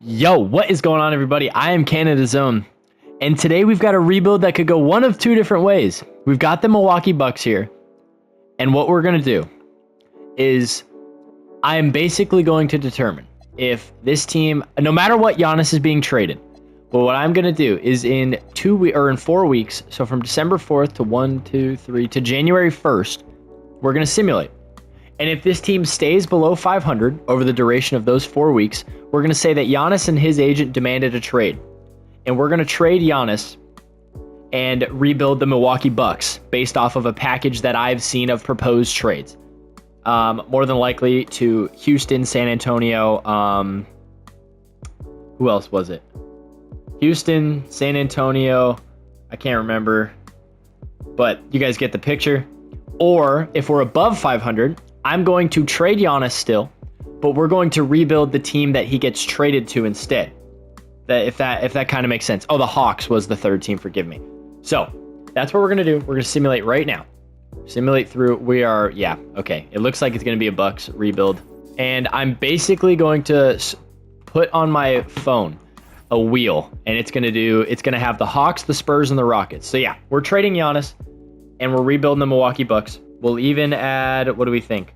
Yo, what is going on, everybody? I am Canada's Own, and today we've got a rebuild that could go one of two different ways. We've got the Milwaukee Bucks here, and what we're going to do is I am basically going to determine if this team, no matter what, Giannis is being traded. But what I'm going to do is in 4 weeks, so from December 4th to January 1st, we're going to simulate. And if this team stays below 500 over the duration of those 4 weeks, we're going to say that Giannis and his agent demanded a trade. And we're going to trade Giannis and rebuild the Milwaukee Bucks based off of a package that I've seen of proposed trades. More than likely to Houston, San Antonio. Who else was it? Houston, San Antonio. I can't remember. But you guys get the picture. Or if we're above 500, I'm going to trade Giannis still, but we're going to rebuild the team that he gets traded to instead. If that kind of makes sense. Oh, the Hawks was the third team, forgive me. So that's what we're going to do. We're going to simulate right now. Simulate through. Okay. It looks like it's going to be a Bucks rebuild. And I'm basically going to put on my phone a wheel, and it's going to have the Hawks, the Spurs, and the Rockets. So yeah, we're trading Giannis, and we're rebuilding the Milwaukee Bucks. We'll even add, what do we think?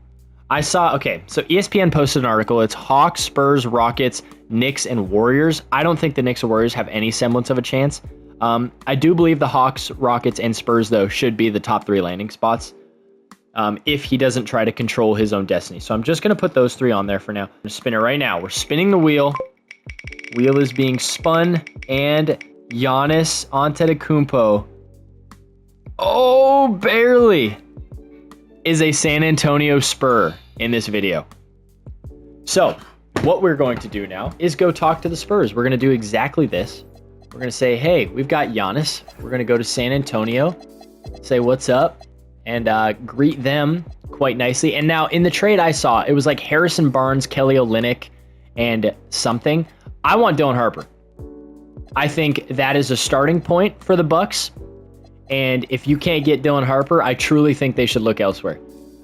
So ESPN posted an article. It's Hawks, Spurs, Rockets, Knicks, and Warriors. I don't think the Knicks or Warriors have any semblance of a chance. I do believe the Hawks, Rockets, and Spurs, though, should be the top 3 landing spots if he doesn't try to control his own destiny. So I'm just going to put those 3 on there for now. I'm going to spin it right now. We're spinning the wheel. Wheel is being spun, and Giannis Antetokounmpo, barely, is a San Antonio Spur in this video. So what we're going to do now is go talk to the Spurs. We're going to do exactly this. We're going to say, hey, we've got Giannis. We're going to go to San Antonio, say what's up, and greet them quite nicely. And now in the trade I saw, it was like Harrison Barnes, Kelly Olynyk, and something. I want Dylan Harper. I think that is a starting point for the Bucks. And if you can't get Dylan Harper, I truly think they should look elsewhere.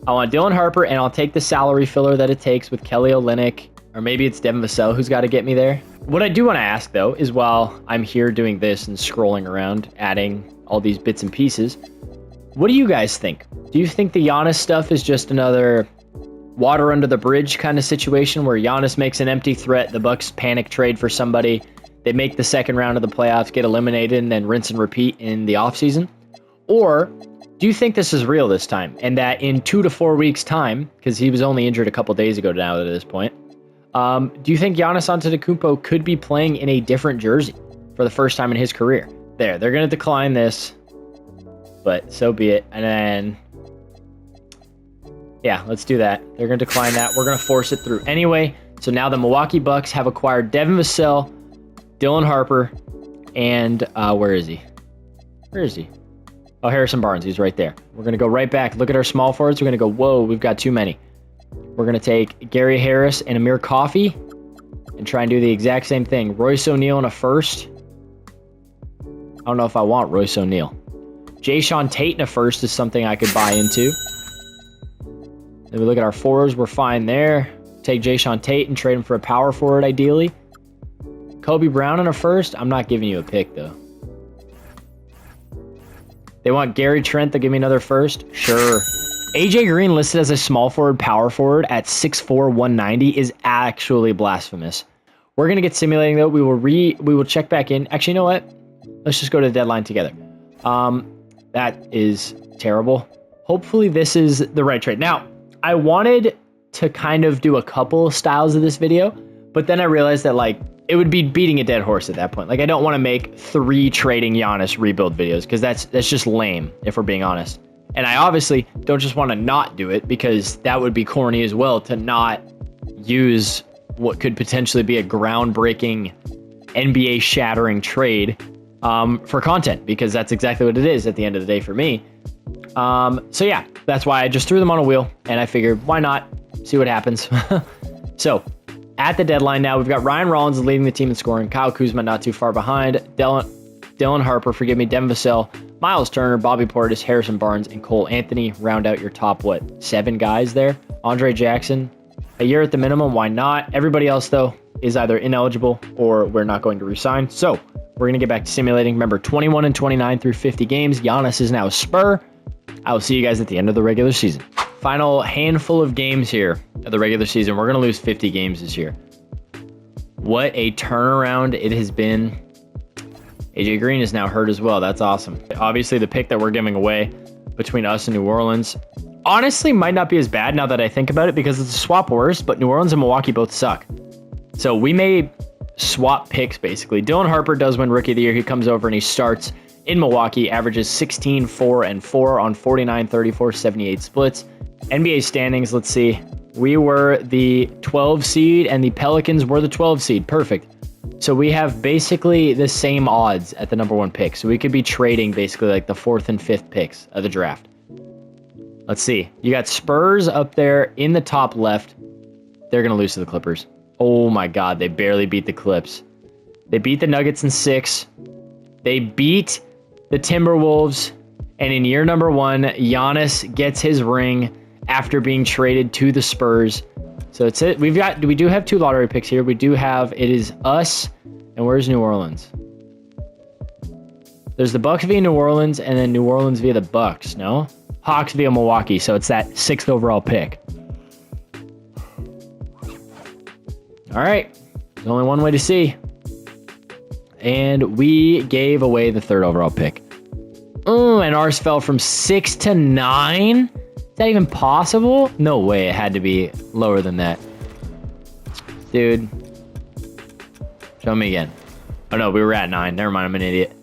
I want Dylan Harper, and I'll take the salary filler that it takes with Kelly Olynyk, or maybe it's Devin Vassell who's got to get me there. What I do want to ask, though, is while I'm here doing this and scrolling around, adding all these bits and pieces, what do you guys think? Do you think the Giannis stuff is just another water under the bridge kind of situation where Giannis makes an empty threat, the Bucks panic trade for somebody, they make the second round of the playoffs, get eliminated, and then rinse and repeat in the offseason? Or do you think this is real this time, and that in 2 to 4 weeks' time, because he was only injured a couple days ago now at this point, do you think Giannis Antetokounmpo could be playing in a different jersey for the first time in his career? They're going to decline this, but so be it. And then, yeah, let's do that. They're going to decline that. We're going to force it through anyway. So now the Milwaukee Bucks have acquired Devin Vassell, Dylan Harper, and where is he? Oh, Harrison Barnes. He's right there. We're going to go right back. Look at our small forwards. We're going to go, whoa, we've got too many. We're going to take Gary Harris and Amir Coffey and try and do the exact same thing. Royce O'Neal in a first. I don't know if I want Royce O'Neal. Jayshawn Tate in a first is something I could buy into. If we look at our forwards, we're fine there. Take Jayshawn Tate and trade him for a power forward, ideally. Kobe Brown in a first. I'm not giving you a pick, though. They want Gary Trent. They'll give me another first. Sure. AJ Green listed as a small forward, power forward at 6'4", 190 is actually blasphemous. We're going to get simulating, though. We will check back in. Actually, you know what? Let's just go to the deadline together. That is terrible. Hopefully this is the right trade. Now, I wanted to kind of do a couple styles of this video, but then I realized that, like, it would be beating a dead horse at that point. Like, I don't want to make 3 trading Giannis rebuild videos because that's just lame, if we're being honest. And I obviously don't just want to not do it because that would be corny as well to not use what could potentially be a groundbreaking, NBA-shattering trade for content, because that's exactly what it is at the end of the day for me. So yeah, that's why I just threw them on a wheel, and I figured, why not? See what happens. So, at the deadline now, we've got Ryan Rollins leading the team in scoring. Kyle Kuzma not too far behind. Dylan Harper, Devin Vassell, Miles Turner, Bobby Portis, Harrison Barnes, and Cole Anthony round out your top, 7 guys there? Andre Jackson, A year at the minimum, why not? Everybody else, though, is either ineligible or we're not going to resign. So we're going to get back to simulating. Remember, 21 and 29 through 50 games. Giannis is now a Spur. I will see you guys at the end of the regular season. Final handful of games here of the regular season. We're going to lose 50 games this year. What a turnaround it has been. AJ Green is now hurt as well. That's awesome. Obviously, the pick that we're giving away between us and New Orleans honestly might not be as bad now that I think about it, because it's a swap worse, but New Orleans and Milwaukee both suck. So we may swap picks, basically. Dylan Harper does win Rookie of the Year. He comes over and he starts in Milwaukee, averages 16, 4, and 4 on 49, 34, 78 splits. NBA standings, let's see. We were the 12 seed and the Pelicans were the 12 seed. Perfect. So we have basically the same odds at the number 1 pick. So we could be trading basically like the 4th and 5th picks of the draft. Let's see. You got Spurs up there in the top left. They're going to lose to the Clippers. Oh my God, they barely beat the Clips. They beat the Nuggets in 6. They beat the Timberwolves. And in year number 1, Giannis gets his ring after being traded to the Spurs. So it's it. We do have 2 lottery picks here. We do have, it is us, and where's New Orleans? There's the Bucks via New Orleans, and then New Orleans via the Bucks, no? Hawks via Milwaukee, so it's that 6th overall pick. All right, there's only one way to see. And we gave away the 3rd overall pick. Oh, and ours fell from 6 to 9? Is that even possible? No way, it had to be lower than that. Dude. Show me again. Oh no, we were at 9. Never mind, I'm an idiot.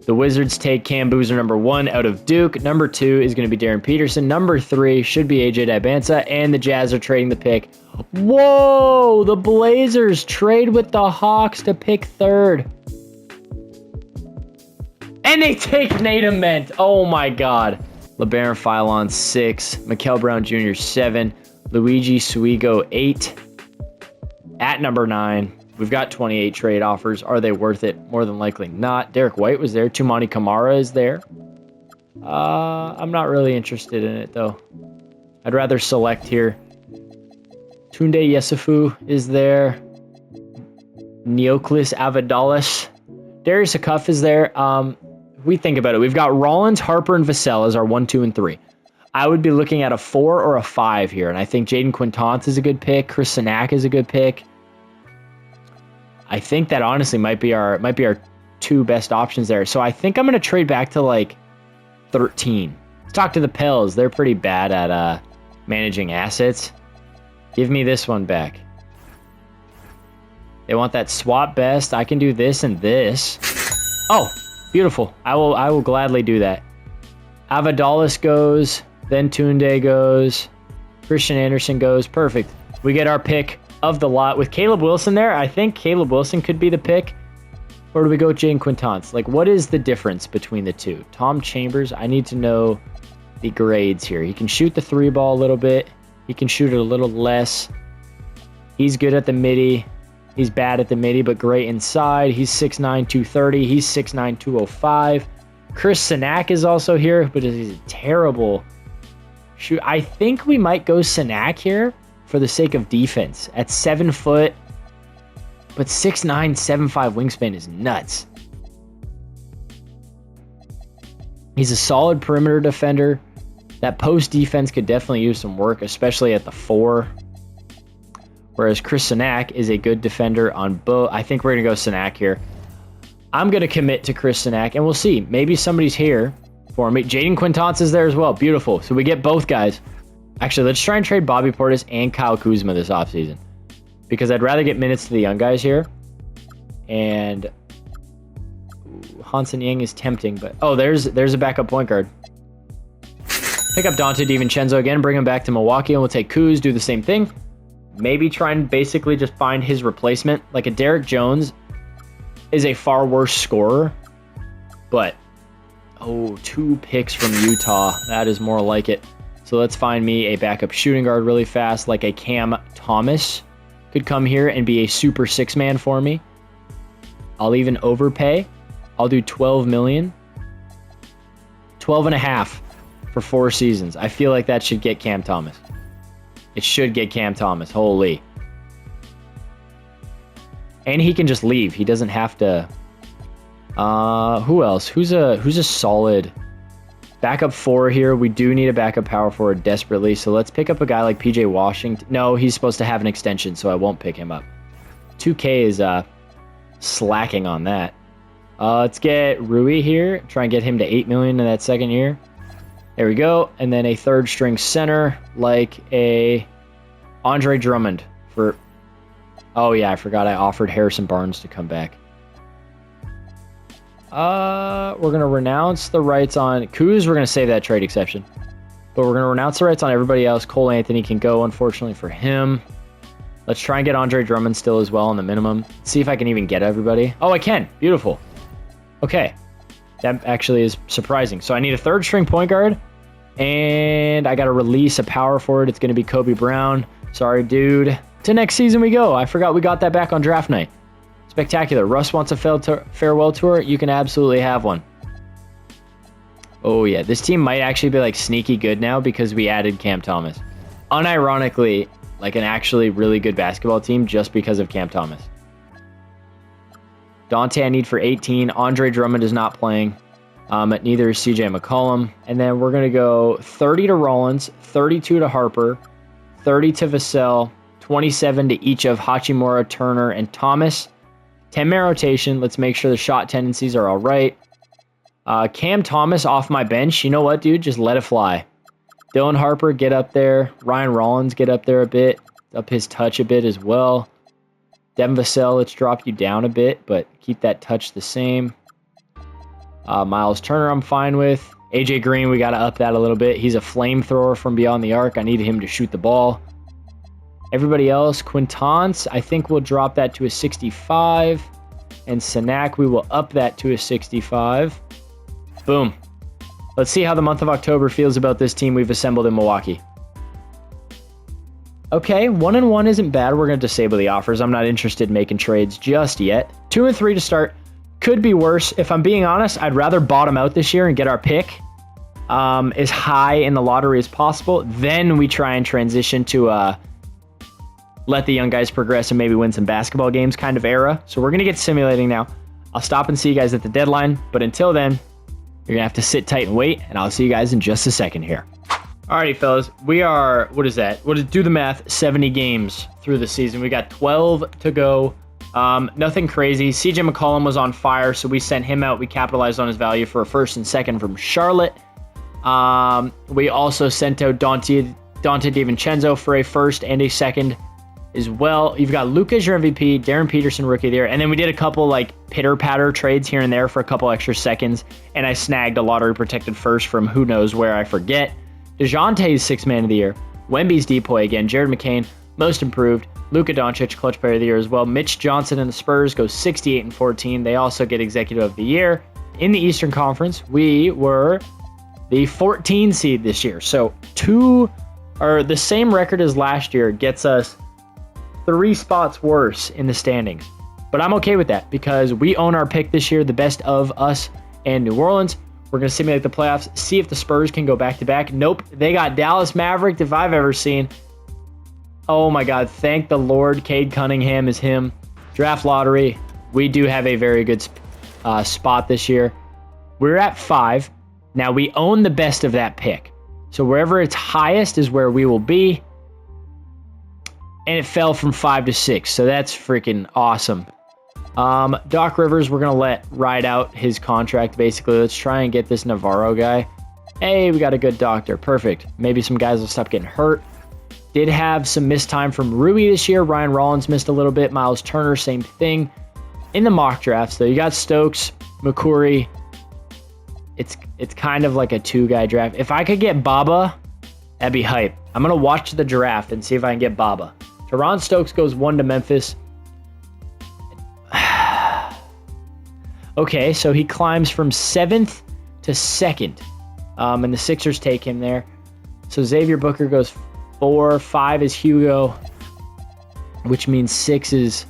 The Wizards take Cam Boozer, number 1, out of Duke. Number 2 is going to be Darren Peterson. Number 3 should be AJ Dibanza. And the Jazz are trading the pick. Whoa! The Blazers trade with the Hawks to pick 3rd. And they take Nate Ament. Oh my God. LeBaron Philon 6. Mikal Brown Jr. 7. Luigi Suigo 8. At number 9. We've got 28 trade offers. Are they worth it? More than likely not. Derek White was there. Tumani Kamara is there. I'm not really interested in it, though. I'd rather select here. Tunde Yesufu is there. Neoclis Avadalis. Darius Akuf is there. We think about it. We've got Rollins, Harper, and Vassell as our 1, 2, and 3. I would be looking at a 4 or a 5 here, and I think Jaden Quintance is a good pick. Chris Sinak is a good pick. I think that honestly might be our 2 best options there. So I think I'm going to trade back to like 13. Let's talk to the Pels. They're pretty bad at managing assets. Give me this one back. They want that swap best. I can do this and this. Oh, beautiful. I will gladly do that. Avadalis goes, then Tunde goes, Christian Anderson goes. Perfect. We get our pick of the lot with Caleb Wilson there. I think Caleb Wilson could be the pick. Or do we go with Jaden Quintance? Like, what is the difference between the 2? Tom Chambers, I need to know the grades here. He can shoot the 3 ball a little bit. He can shoot it a little less. He's good at the midi. He's bad at the midi, but great inside. He's 6'9", 230. He's 6'9", 205. Chris Sinak is also here, but he's a terrible shoot. I think we might go Sinak here for the sake of defense. At 7 foot, but 6'9", 7'5" wingspan is nuts. He's a solid perimeter defender. That post defense could definitely use some work, especially at the 4. Whereas Chris Sinak is a good defender on both. I think we're going to go Sinak here. I'm going to commit to Chris Sinak, and we'll see. Maybe somebody's here for me. Jaden Quintance is there as well. Beautiful. So we get both guys. Actually, let's try and trade Bobby Portis and Kyle Kuzma this offseason, because I'd rather get minutes to the young guys here. And Hansen Yang is tempting, but oh, there's a backup point guard. Pick up Dante DiVincenzo again, bring him back to Milwaukee, and we'll take Kuz, do the same thing. Maybe try and basically just find his replacement. Like a Derek Jones is a far worse scorer, but 2 picks from Utah. That is more like it. So let's find me a backup shooting guard really fast, like a Cam Thomas could come here and be a super 6-man for me. I'll even overpay. I'll do 12 million. 12 and a half for 4 seasons. I feel like that should get Cam Thomas. It should get Cam Thomas. Holy. And he can just leave. He doesn't have to. Who else? Who's a solid backup 4 here? We do need a backup power forward desperately. So let's pick up a guy like PJ Washington. No, he's supposed to have an extension, so I won't pick him up. 2K is slacking on that. Let's get Rui here. Try and get him to 8 million in that second year. There we go. And then a third string center like a Andre Drummond for... Oh yeah, I forgot I offered Harrison Barnes to come back. We're going to renounce the rights on... Kuz, we're going to save that trade exception. But we're going to renounce the rights on everybody else. Cole Anthony can go, unfortunately, for him. Let's try and get Andre Drummond still as well on the minimum. See if I can even get everybody. Oh, I can. Beautiful. Okay. That actually is surprising. So I need a third string point guard. And I got to release a power forward. It's going to be Kobe Brown. Sorry, dude. To next season we go. I forgot we got that back on draft night. Spectacular. Russ wants a farewell tour. You can absolutely have one. Oh, yeah. This team might actually be like sneaky good now because we added Cam Thomas. Unironically, like an actually really good basketball team just because of Cam Thomas. Dante I need for 18. Andre Drummond is not playing. Neither is CJ McCollum. And then we're going to go 30 to Rollins, 32 to Harper, 30 to Vassell, 27 to each of Hachimura, Turner, and Thomas. 10-man rotation. Let's make sure the shot tendencies are all right. Cam Thomas off my bench. You know what, dude? Just let it fly. Dylan Harper, get up there. Ryan Rollins, get up there a bit. Up his touch a bit as well. Devin Vassell, let's drop you down a bit, but keep that touch the same. Miles Turner, I'm fine with. AJ Green, we got to up that a little bit. He's a flamethrower from beyond the arc. I need him to shoot the ball. Everybody else, Quintance, I think we'll drop that to a 65. And Sanak, we will up that to a 65. Boom. Let's see how the month of October feels about this team we've assembled in Milwaukee. Okay, 1-1 isn't bad. We're going to disable the offers. I'm not interested in making trades just yet. 2-3 to start. Could be worse. If I'm being honest, I'd rather bottom out this year and get our pick as high in the lottery as possible. Then we try and transition to let the young guys progress and maybe win some basketball games kind of era. So we're going to get simulating now. I'll stop and see you guys at the deadline. But until then, you're going to have to sit tight and wait. And I'll see you guys in just a second here. Alrighty, fellas. We are, what is that? Do the math, 70 games through the season. We got 12 to go. Nothing crazy. CJ McCollum was on fire, so we sent him out. We capitalized on his value for a first and second from Charlotte. We also sent out Dante DiVincenzo for a first and a second as well. You've got Luka as your MVP, Darren Peterson, rookie there, and then we did a couple like pitter-patter trades here and there for a couple extra seconds, and I snagged a lottery-protected first from who knows where, I forget. DeJounte's 6th man of the year. Wemby's DPOY again. Jared McCain, most improved. Luka Doncic, clutch player of the year as well. Mitch Johnson and the Spurs go 68-14. They also get executive of the year. In the Eastern Conference, we were the 14 seed this year. So the same record as last year gets us 3 spots worse in the standings. But I'm okay with that because we own our pick this year, the best of us and New Orleans. We're going to simulate the playoffs, see if the Spurs can go back-to-back. Nope, they got Dallas Maverick if I've ever seen. Oh my God, thank the Lord Cade Cunningham is him. Draft lottery, we do have a very good spot this year. We're at 5. Now we own the best of that pick. So wherever it's highest is where we will be. And it fell from 5 to 6, so that's freaking awesome. Doc Rivers, we're going to let ride out his contract, basically. Let's try and get this Navarro guy. Hey, we got a good doctor. Perfect. Maybe some guys will stop getting hurt. Did have some missed time from Rui this year. Ryan Rollins missed a little bit. Miles Turner, same thing. In the mock drafts, though, you got Stokes, McCory. It's kind of like a 2-guy draft. If I could get Baba, that'd be hype. I'm going to watch the draft and see if I can get Baba. Teron Stokes goes 1 to Memphis. Okay, so he climbs from 7th to 2nd. And the Sixers take him there. So Xavier Booker goes 4. 5 is Hugo, which means 6 is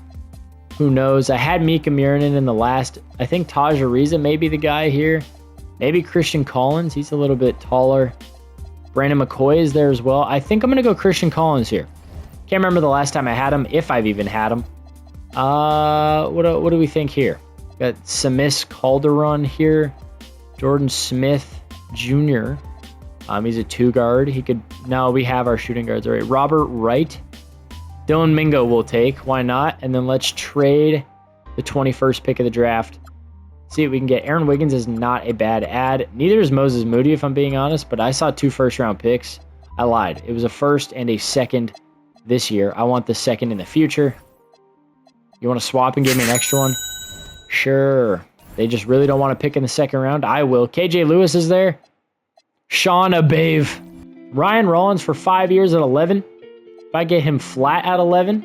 who knows. I had Mika Mirinen in the last. I think Taj Ariza may be the guy here. Maybe Christian Collins. He's a little bit taller. Brandon McCoy is there as well. I think I'm going to go Christian Collins here. Can't remember the last time I had him, if I've even had him. What do we think here? Got Samis Calderon here. Jordan Smith Jr. He's a 2-guard. He could... No, we have our shooting guards already. Robert Wright. Dylan Mingo will take. Why not? And then let's trade the 21st pick of the draft. See what we can get. Aaron Wiggins is not a bad ad. Neither is Moses Moody, if I'm being honest, but I saw 2 first-round picks. I lied. It was a first and a second this year. I want the second in the future. You want to swap and give me an extra one? Sure. They just really don't want to pick in the second round. I will. KJ Lewis is there. Sean Abave. Ryan Rollins for 5 years at 11. If I get him flat at 11,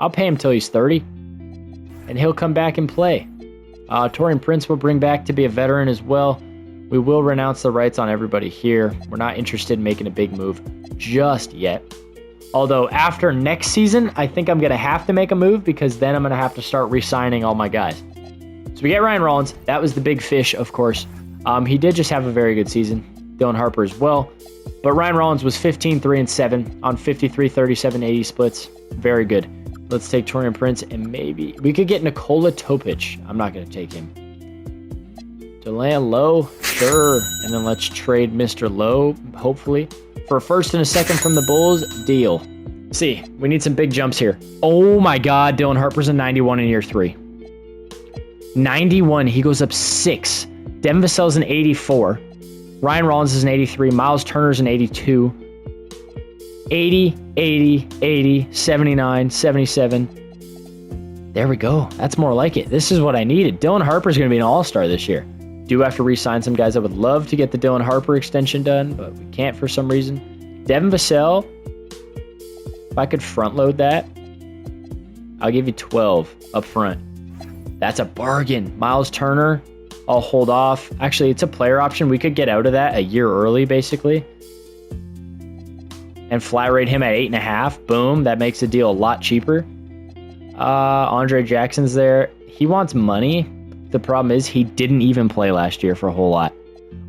I'll pay him till he's 30. And he'll come back and play. Torian Prince will bring back to be a veteran as well. We will renounce the rights on everybody here. We're not interested in making a big move just yet. Although after next season, I think I'm going to have to make a move because then I'm going to have to start re-signing all my guys. So we get Ryan Rollins. That was the big fish, of course. He did just have a very good season. Dylan Harper as well. But Ryan Rollins was 15, 3, and 7 on 53, 37, 80 splits. Very good. Let's take Torian Prince and maybe we could get Nikola Topic. I'm not going to take him. Delan Lowe, sure. And then let's trade Mr. Lowe, hopefully. For a first and a second from the Bulls, deal. See, we need some big jumps here. Oh my God, Dylan Harper's a 91 in year 3. 91, he goes up 6. Devin Vassell's an 84. Ryan Rollins is an 83. Miles Turner's an 82. 80, 80, 80, 79, 77. There we go. That's more like it. This is what I needed. Dylan Harper's going to be an all-star this year. Do have to re-sign some guys. I would love to get the Dylan Harper extension done, but we can't for some reason. Devin Vassell, if I could front-load that, I'll give you 12 up front. That's a bargain. Miles Turner, I'll hold off. Actually, it's a player option. We could get out of that a year early, basically. And flat rate him at 8.5. Boom. That makes the deal a lot cheaper. Andre Jackson's there. He wants money. The problem is he didn't even play last year for a whole lot.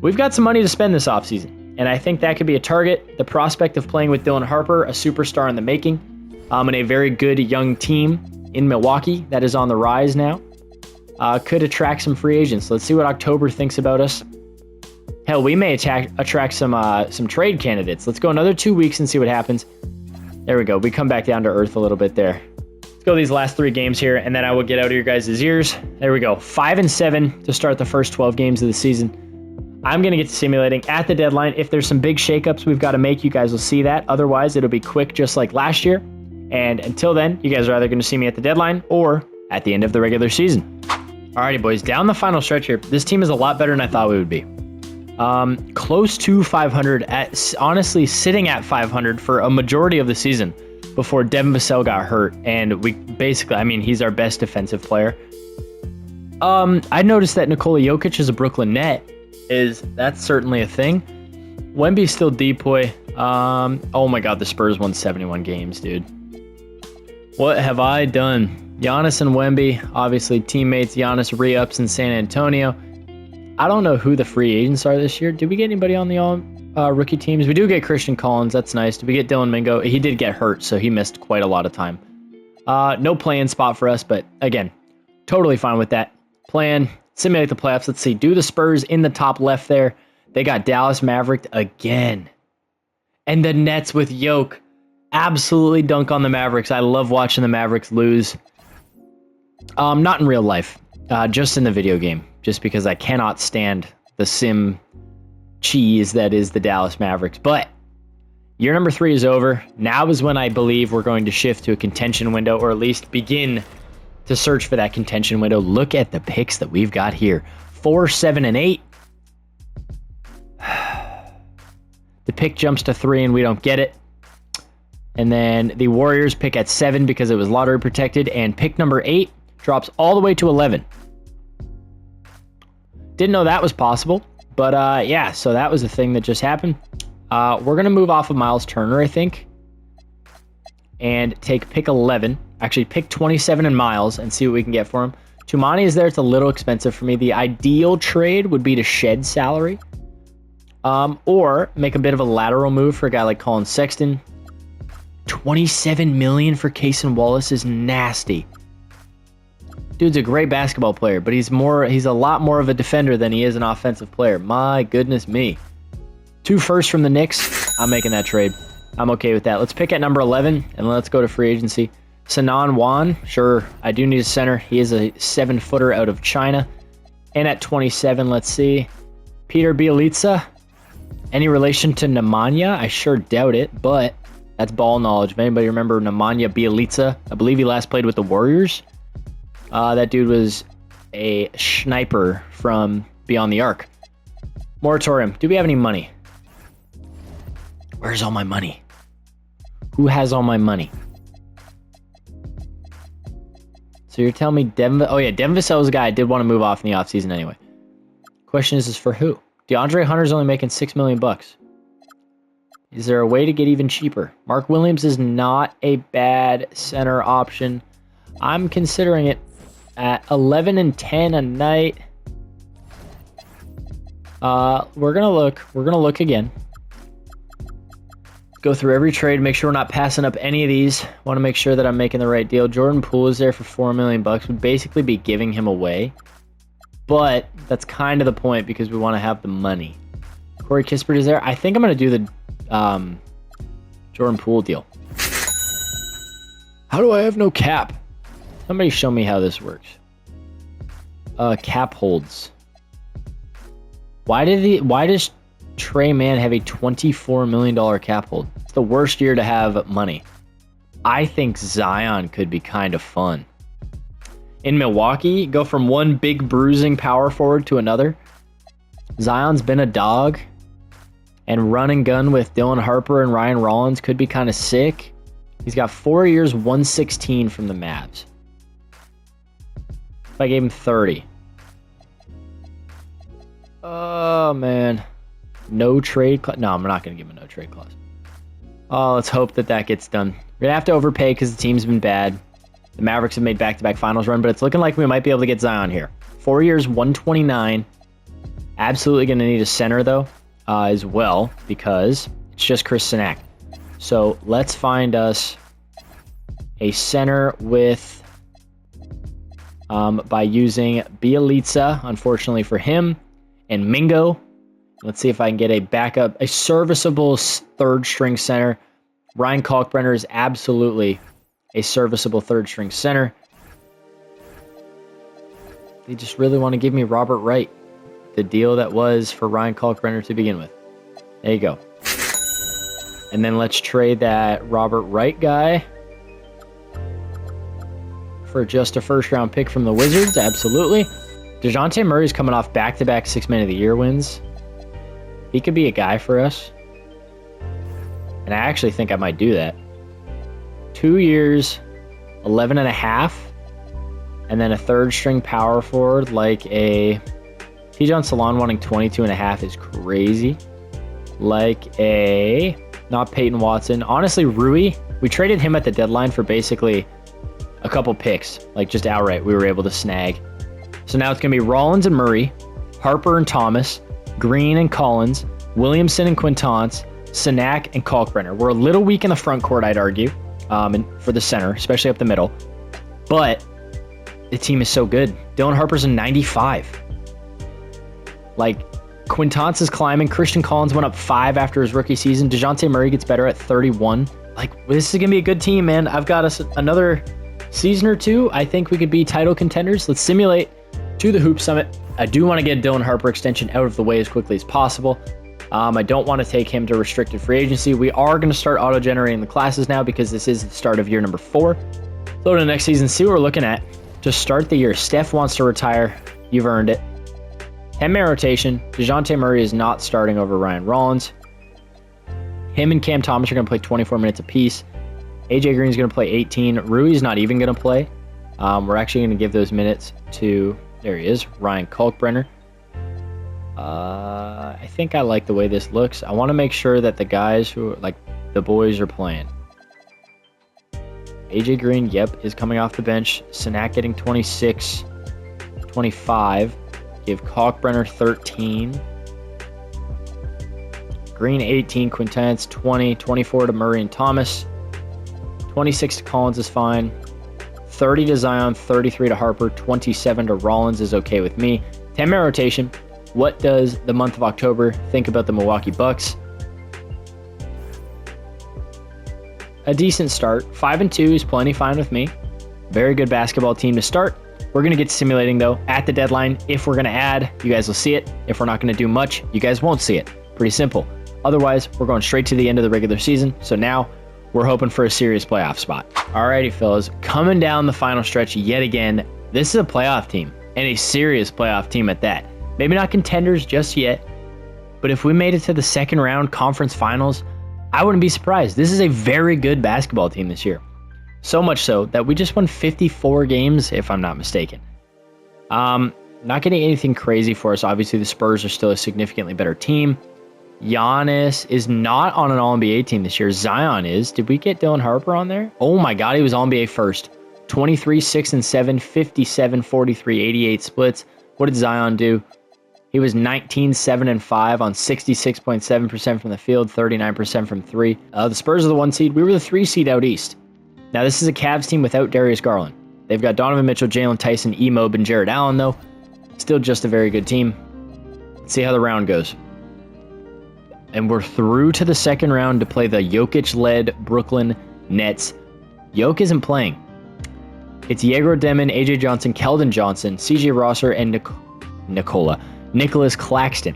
We've got some money to spend this offseason, and I think that could be a target. The prospect of playing with Dylan Harper, a superstar in the making, and a very good young team in Milwaukee that is on the rise now, could attract some free agents. Let's see what October thinks about us. Hell, we may attract some trade candidates. Let's go another 2 weeks and see what happens. There we go. We come back down to earth a little bit there. Let's go these last 3 games here, and then I will get out of your guys' ears. There we go. 5-7 to start the first 12 games of the season. I'm going to get to simulating at the deadline. If there's some big shakeups we've got to make, you guys will see that. Otherwise, it'll be quick just like last year. And until then, you guys are either going to see me at the deadline or at the end of the regular season. Alrighty, boys. Down the final stretch here. This team is a lot better than I thought we would be. Close to 500, honestly sitting at 500 for a majority of the season before Devin Vassell got hurt. And we basically, I mean, he's our best defensive player. I noticed that Nikola Jokic is a Brooklyn Net. That's certainly a thing. Wemby's still depoy. Oh my God, the Spurs won 71 games, dude. What have I done? Giannis and Wemby, obviously teammates. Giannis re-ups in San Antonio. I don't know who the free agents are this year. Did we get anybody on the rookie teams? We do get Christian Collins. That's nice. Did we get Dylan Mingo? He did get hurt, so he missed quite a lot of time. No play-in spot for us, but again, totally fine with that. Plan, simulate the playoffs. Let's see. Do the Spurs in the top left there. They got Dallas Maverick again. And the Nets with Yoke. Absolutely dunk on the Mavericks. I love watching the Mavericks lose. Not in real life. Just in the video game. Just because I cannot stand the sim cheese that is the Dallas Mavericks. But year number 3 is over. Now is when I believe we're going to shift to a contention window, or at least begin to search for that contention window. Look at the picks that we've got here. 4, 7, and 8. The pick jumps to 3 and we don't get it. And then the Warriors pick at 7 because it was lottery protected. And pick number 8 drops all the way to 11. Didn't know that was possible. But yeah, so that was the thing that just happened. We're going to move off of Miles Turner, I think. And take pick 11. Actually, pick 27 and Miles and see what we can get for him. Tumani is there. It's a little expensive for me. The ideal trade would be to shed salary. Or make a bit of a lateral move for a guy like Colin Sexton. 27 million for Cason Wallace is nasty. Dude's a great basketball player, but he's a lot more of a defender than he is an offensive player. My goodness me. 2 firsts from the Knicks. I'm making that trade. I'm okay with that. Let's pick at number 11, and let's go to free agency. Sanan Wan. Sure, I do need a center. He is a 7-footer out of China. And at 27, let's see. Peter Bielitsa. Any relation to Nemanja? I sure doubt it, but that's ball knowledge. If anybody remember Nemanja Bielitsa, I believe he last played with the Warriors. That dude was a sniper from Beyond the Arc. Moratorium. Do we have any money? Where's all my money? Who has all my money? So you're telling me Devin... Oh yeah, Devin Vassell's a guy I did want to move off in the offseason anyway. Question is for who? DeAndre Hunter's only making $6 million bucks. Is there a way to get even cheaper? Mark Williams is not a bad center option. I'm considering it at 11 and 10 a night. We're gonna look again. Go through every trade, make sure we're not passing up any of these. Want to make sure that I'm making the right deal. Jordan Poole is there for $4 million bucks. We'd basically be giving him away. But that's kind of the point because we want to have the money. Corey Kispert is there. I think I'm going to do the Jordan Poole deal. How do I have no cap? Somebody show me how this works. Cap holds. Why does Trey Mann have a $24 million cap hold? It's the worst year to have money. I think Zion could be kind of fun. In Milwaukee, go from one big bruising power forward to another. Zion's been a dog. And run and gun with Dylan Harper and Ryan Rollins could be kind of sick. He's got 4 years, 116 from the Mavs. If I gave him 30. Oh, man. No trade clause. No, I'm not going to give him a no trade clause. Oh, let's hope that gets done. We're going to have to overpay because the team's been bad. The Mavericks have made back-to-back finals run, but it's looking like we might be able to get Zion here. 4 years, 129. Absolutely going to need a center, though, as well, because it's just Chris Sinak. So let's find us a center with, by using Bielitsa, unfortunately for him, and Mingo. Let's see if I can get a backup, a serviceable third-string center. Ryan Kalkbrenner is absolutely a serviceable third-string center. They just really want to give me Robert Wright, the deal that was for Ryan Kalkbrenner to begin with. There you go. And then let's trade that Robert Wright guy for just a first-round pick from the Wizards. Absolutely. DeJounte Murray's coming off back-to-back 6 Man of the Year wins. He could be a guy for us. And I actually think I might do that. 2 years, 11 and a half, and then a third-string power forward like a... Tijon Salon wanting 22 and a half is crazy. Like a... Not Peyton Watson. Honestly, Rui, we traded him at the deadline for basically a couple picks. Like just outright, we were able to snag. So now it's going to be Rollins and Murray, Harper and Thomas, Green and Collins, Williamson and Quintance, Sinak and Kalkbrenner. We're a little weak in the front court, I'd argue, and for the center, especially up the middle. But the team is so good. Dylan Harper's a 95. Like, Quintance is climbing. Christian Collins went up 5 after his rookie season. DeJounte Murray gets better at 31. Like, this is going to be a good team, man. I've got us another season or two. I think we could be title contenders. Let's simulate to the Hoop Summit. I do want to get Dylan Harper extension out of the way as quickly as possible. I don't want to take him to restricted free agency. We are going to start auto-generating the classes now because this is the start of year number 4. Go to the next season, see what we're looking at. Just start the year. Steph wants to retire. You've earned it. 10-man rotation. DeJounte Murray is not starting over Ryan Rollins. Him and Cam Thomas are going to play 24 minutes apiece. AJ Green is going to play 18. Rui's not even going to play. We're actually going to give those minutes to, there he is, Ryan Kalkbrenner. I think I like the way this looks. I want to make sure that the guys who, like, the boys are playing. AJ Green, yep, is coming off the bench. Sinak getting 26, 25. Give Kalkbrenner 13. Green 18, Quintance 20, 24 to Murray and Thomas. 26 to Collins is fine. 30 to Zion, 33 to Harper, 27 to Rollins is okay with me. 10-man rotation. What does the month of October think about the Milwaukee Bucks? A decent start. 5-2 is plenty fine with me. Very good basketball team to start. We're going to get simulating, though, at the deadline. If we're going to add, you guys will see it. If we're not going to do much, you guys won't see it. Pretty simple. Otherwise, we're going straight to the end of the regular season. So now we're hoping for a serious playoff spot. Alrighty, fellas. Coming down the final stretch yet again. This is a playoff team, and a serious playoff team at that. Maybe not contenders just yet, but if we made it to the second round conference finals, I wouldn't be surprised. This is a very good basketball team this year. So much so that we just won 54 games, if I'm not mistaken. Not getting anything crazy for us. Obviously, the Spurs are still a significantly better team. Giannis is not on an All-NBA team this year. Zion is. Did we get Dylan Harper on there? Oh my God, he was All-NBA first. 23, 6 and 7, 57, 43, 88 splits. What did Zion do? He was 19, 7 and 5 on 66.7% from the field, 39% from three. The Spurs are the 1 seed. We were the 3 seed out east. Now, this is a Cavs team without Darius Garland. They've got Donovan Mitchell, Jalen Tyson, E-Mob, and Jared Allen, though. Still just a very good team. Let's see how the round goes. And we're through to the second round to play the Jokic-led Brooklyn Nets. Jokic isn't playing. It's Yegor Demon, AJ Johnson, Keldon Johnson, CJ Rosser, and Nicholas Claxton.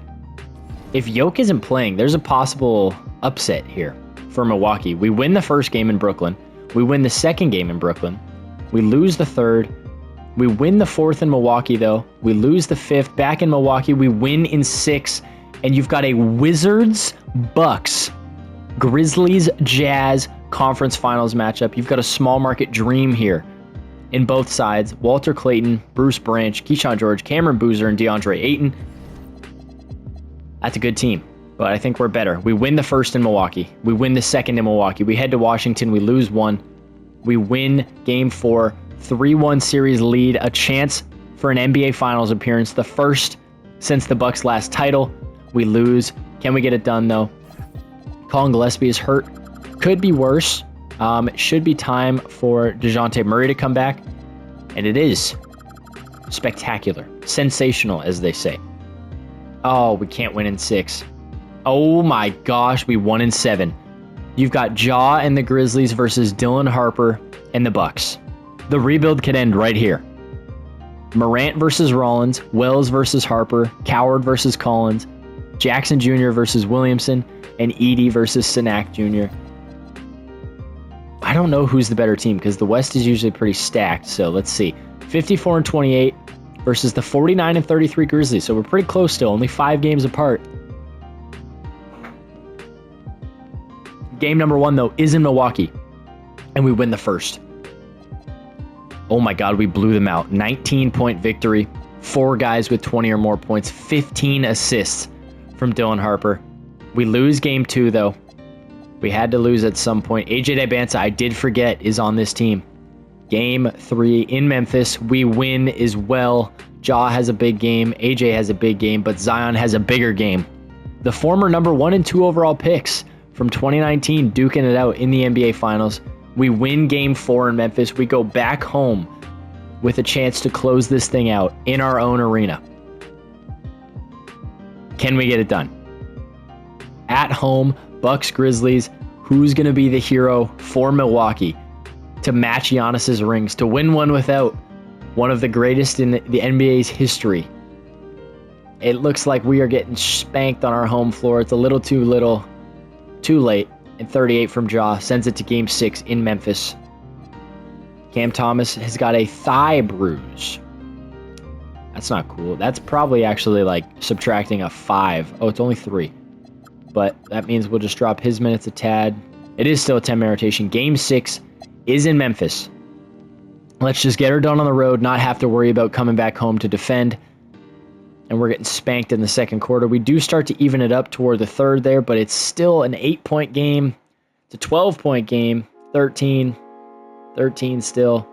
If Jokic isn't playing, there's a possible upset here for Milwaukee. We win the first game in Brooklyn. We win the second game in Brooklyn. We lose the third. We win the fourth in Milwaukee, though. We lose the fifth. Back in Milwaukee, we win in 6. And you've got a Wizards, Bucks, Grizzlies, Jazz conference finals matchup. You've got a small market dream here in both sides. Walter Clayton, Bruce Branch, Keyshawn George, Cameron Boozer, and DeAndre Ayton. That's a good team, but I think we're better. We win the first in Milwaukee. We win the second in Milwaukee. We head to Washington. We lose 1. We win game 4. 3-1 series lead. A chance for an NBA Finals appearance. The first since the Bucks' last title. We lose. Can we get it done, though? Colin Gillespie is hurt. Could be worse. It should be time for DeJounte Murray to come back. And it is spectacular. Sensational, as they say. Oh, we can't win in 6. Oh my gosh, we won in 7. You've got Ja and the Grizzlies versus Dylan Harper and the Bucks. The rebuild could end right here. Morant versus Rollins, Wells versus Harper, Coward versus Collins, Jackson Jr. versus Williamson, and Edey versus Sinak Jr. I don't know who's the better team because the West is usually pretty stacked. So let's see. 54 and 28 versus the 49 and 33 Grizzlies. So we're pretty close still, only 5 games apart. Game number 1, though, is in Milwaukee, and we win the first. Oh my God, we blew them out. 19-point victory. 4 guys with 20 or more points. 15 assists from Dylan Harper. We lose game 2, though. We had to lose at some point. AJ Dibanza, I did forget, is on this team. Game 3 in Memphis. We win as well. Ja has a big game. AJ has a big game, but Zion has a bigger game. The former number 1 and 2 overall picks from 2019 duking it out in the NBA Finals. We win game 4 in Memphis. We go back home with a chance to close this thing out in our own arena. Can we get it done? At home, Bucks Grizzlies. Who's going to be the hero for Milwaukee to match Giannis's rings, to win one without one of the greatest in the NBA's history? It looks like we are getting spanked on our home floor. It's a little too late. And 38 from Ja sends it to game 6 in Memphis. Cam Thomas has got a thigh bruise. That's not cool. That's probably actually like subtracting a 5. Oh, it's only 3. But that means we'll just drop his minutes a tad. It is still a 10-man rotation. Game 6 is in Memphis. Let's just get her done on the road, not have to worry about coming back home to defend. And we're getting spanked in the second quarter. We do start to even it up toward the third there, but it's still an 8-point game. It's a 12-point game. 13 still.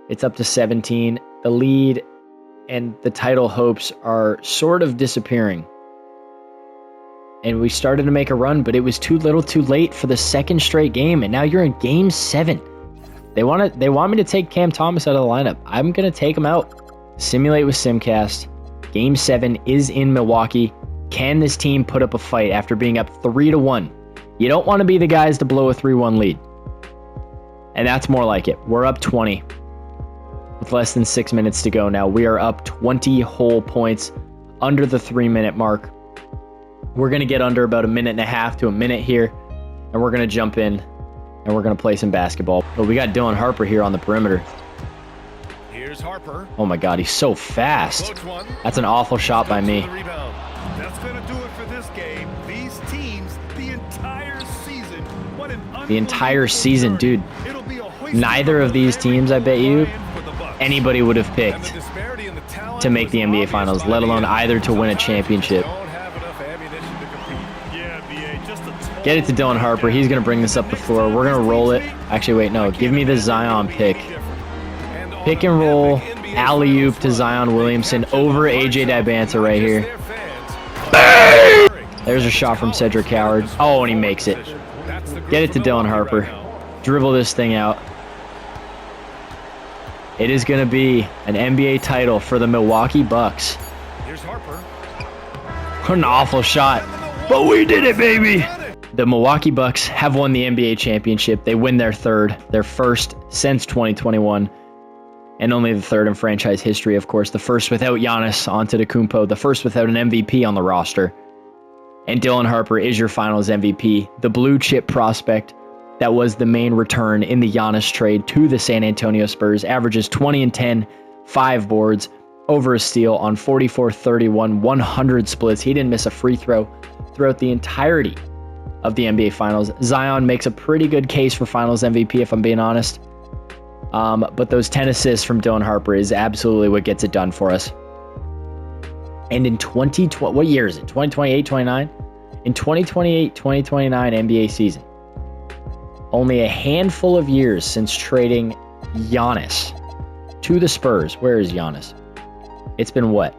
It's up to 17. The lead and the title hopes are sort of disappearing. and we started to make a run, but it was too little too late for the second straight game, and now you're in game 7. They want me to take Cam Thomas out of the lineup. I'm going to take him out. Simulate with Simcast. Game 7 is in Milwaukee. Can this team put up a fight after being up 3-1? You don't want to be the guys to blow a 3-1 lead. And that's more like it. We're up 20 with less than 6 minutes to go now. We are up 20 whole points under the 3-minute mark. We're going to get under about a minute and a half to a minute here, and we're going to jump in, and we're going to play some basketball. But we got Dylan Harper here on the perimeter. Here's Harper. Oh my God, he's so fast. That's an awful shot by me. That's going to do it for this game. These teams, the entire season. The entire season, dude. Neither of these teams, I bet you, anybody would have picked to make the NBA Finals, let alone either to win a championship. Get it to Dylan Harper. He's going to bring this up the floor. We're going to roll it. Actually, wait, no. Give me the Zion pick. Pick and roll, alley-oop to Zion Williamson over AJ Dybantsa right here. There's a shot from Cedric Howard. Oh, and he makes it. Get it to Dylan Harper. Dribble this thing out. It is going to be an NBA title for the Milwaukee Bucks. Here's Harper. What an awful shot. But we did it, baby. The Milwaukee Bucks have won the NBA championship. They win their first since 2021, and only the third in franchise history, of course. The first without Giannis Antetokounmpo, the first without an MVP on the roster. And Dylan Harper is your finals MVP, the blue chip prospect that was the main return in the Giannis trade to the San Antonio Spurs. Averages 20 and 10, 5 boards, over a steal on 44-31, 100 splits. He didn't miss a free throw throughout the entirety of the NBA Finals. Zion makes a pretty good case for Finals MVP, if I'm being honest. But those 10 assists from Dylan Harper is absolutely what gets it done for us. And in 2020, what year is it? 2028, 29? In 2028, 2029 NBA season, only a handful of years since trading Giannis to the Spurs. Where is Giannis? It's been what?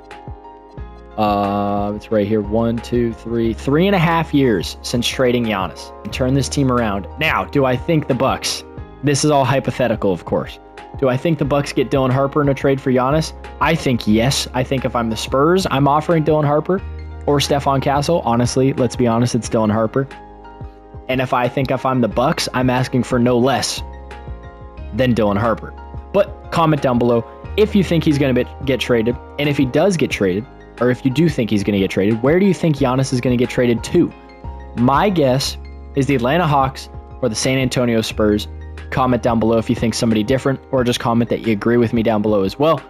It's right here. 1, 2, 3. 3.5 years since trading Giannis. And turn this team around. Now, do I think the Bucks? This is all hypothetical, of course. Do I think the Bucks get Dylan Harper in a trade for Giannis? I think yes. I think if I'm the Spurs, I'm offering Dylan Harper or Stephon Castle. Honestly, let's be honest, it's Dylan Harper. And if I'm the Bucks, I'm asking for no less than Dylan Harper. But comment down below if you think he's going to get traded, and if he does get traded, or if you do think he's going to get traded, where do you think Giannis is going to get traded to? My guess is the Atlanta Hawks or the San Antonio Spurs. Comment down below if you think somebody different, or just comment that you agree with me down below as well.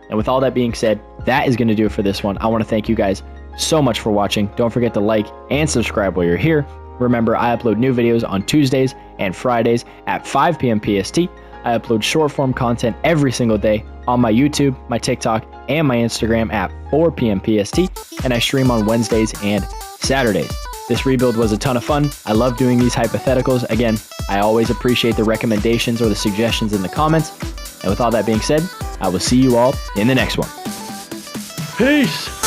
And with all that being said, that is going to do it for this one. I want to thank you guys so much for watching. Don't forget to like and subscribe while you're here. Remember, I upload new videos on Tuesdays and Fridays at 5 p.m. PST. I upload short form content every single day on my YouTube, my TikTok, and my Instagram at 4 p.m. PST, and I stream on Wednesdays and Saturdays. This rebuild was a ton of fun. I love doing these hypotheticals. Again, I always appreciate the recommendations or the suggestions in the comments. And with all that being said, I will see you all in the next one. Peace!